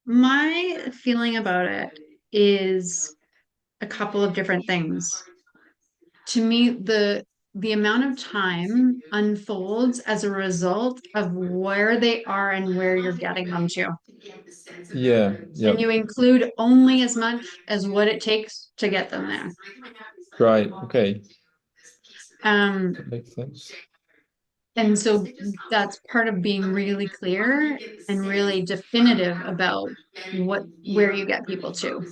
My feeling about it is a couple of different things. To me, the amount of time unfolds as a result of where they are and where you're getting them to. Yeah, And yep. you include only as much as what it takes to get them there. Right. Okay. Um, That makes sense. and so that's part of being really clear and really definitive about where you get people to.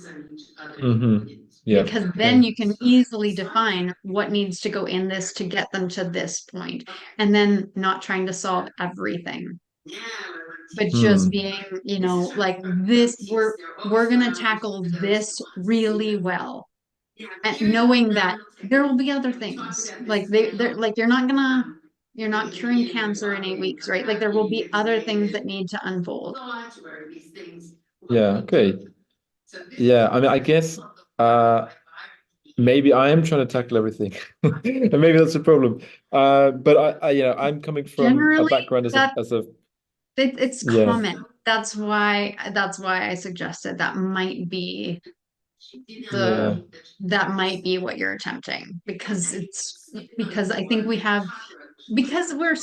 Yeah. Because then Okay. you can easily define what needs to go in this to get them to this point, and then not trying to solve everything, but just Hmm. being, like this, we're going to tackle this really well, and knowing that there will be other things. Like they're like you're not curing cancer in 8 weeks, right? Like there will be other things that need to unfold. Yeah. Okay. Yeah. I mean, I guess maybe I am trying to tackle everything, and maybe that's a problem. But I'm coming from a Generally, background that as a it's yeah, common. That's why I suggested that might be yeah. the that might be what you're attempting, because I think we have, because we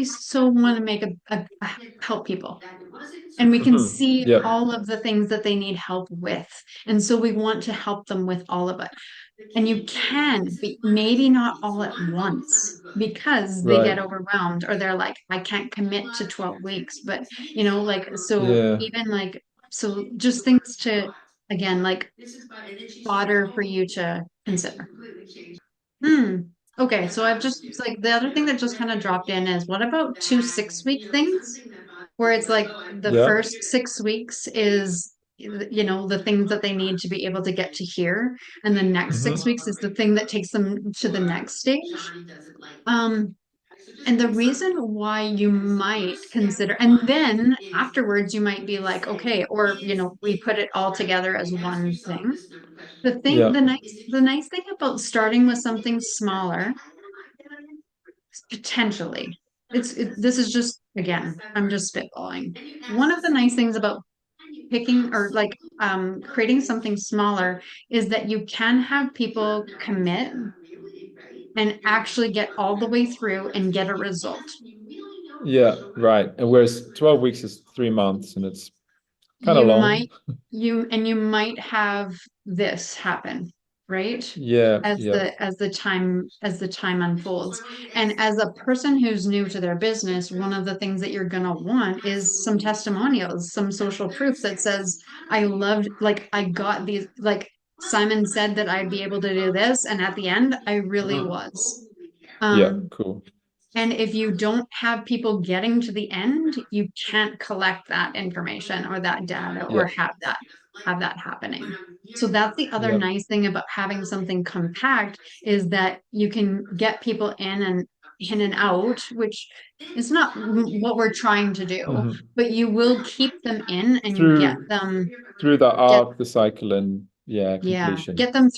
so want to make help people, and we can see Yep. all of the things that they need help with, and so we want to help them with all of it. And you can be maybe not all at once because they Right. get overwhelmed, or they're like, I can't commit to 12 weeks. But, like, so Yeah. even like, so just things to, again, like fodder for you to consider. Hmm. Okay. So it's like the other thing that just kind of dropped in is, what about 2 6-week things? Where it's like the Yeah. first 6 weeks is, the things that they need to be able to get to here, and the next 6 weeks is the thing that takes them to the next stage. um and the reason why you might consider, and then afterwards you might be like, okay, or we put it all together as one thing. Yeah. The nice thing about starting with something smaller, potentially, this is just, again, I'm just spitballing. One of the nice things about picking, or like, creating something smaller, is that you can have people commit and actually get all the way through and get a result. Yeah. Right. And whereas 12 weeks is 3 months, and it's kind of You long. might you might have this happen, right? Yeah. As Yeah. the time unfolds. And as a person who's new to their business, one of the things that you're going to want is some testimonials, some social proof that says, I loved, like, I got these, like, Simon said that I'd be able to do this, and at the end I really was. Yeah. um Cool. and if you don't have people getting to the end, you can't collect that information or that data, or Yeah. have that happening. So that's the other Yeah. nice thing about having something compact, is that you can get people in and out, which is not what we're trying to do, hmm but you will keep them in and get Through them through the get arc, the cycle, and yeah, yeah, completion. get them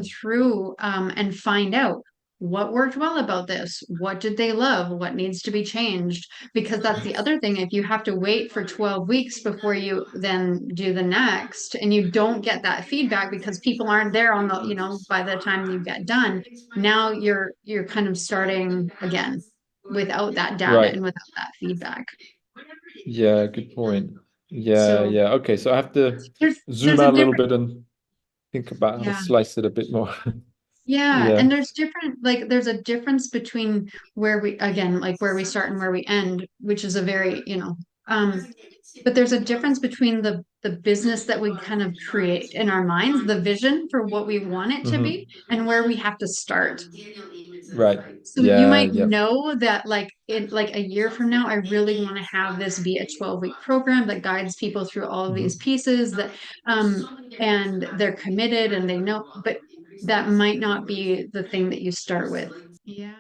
through, and find out what worked well about this. What did they love? What needs to be changed? Because that's the other thing. If you have to wait for 12 weeks before you then do the next, and you don't get that feedback because people aren't there by the time you get done, now you're kind of starting again without that data Right. and without that feedback. Yeah, good point. Yeah, So yeah. Okay, so I have to there's zoom there's a out a little different bit and think about how to yeah. slice it a bit more. Yeah, Yeah. and there's a difference between where we start and where we end, which is a very, but there's a difference between the business that we kind of create in our minds, the vision for what we want it to be, hmm and where we have to start. Right. So you Yeah, might yeah. know that, like, in like a year from now, I really want to have this be a 12-week program that guides people through all of these hmm pieces, and they're committed and they know, but that might not be the thing that you start with. Yeah.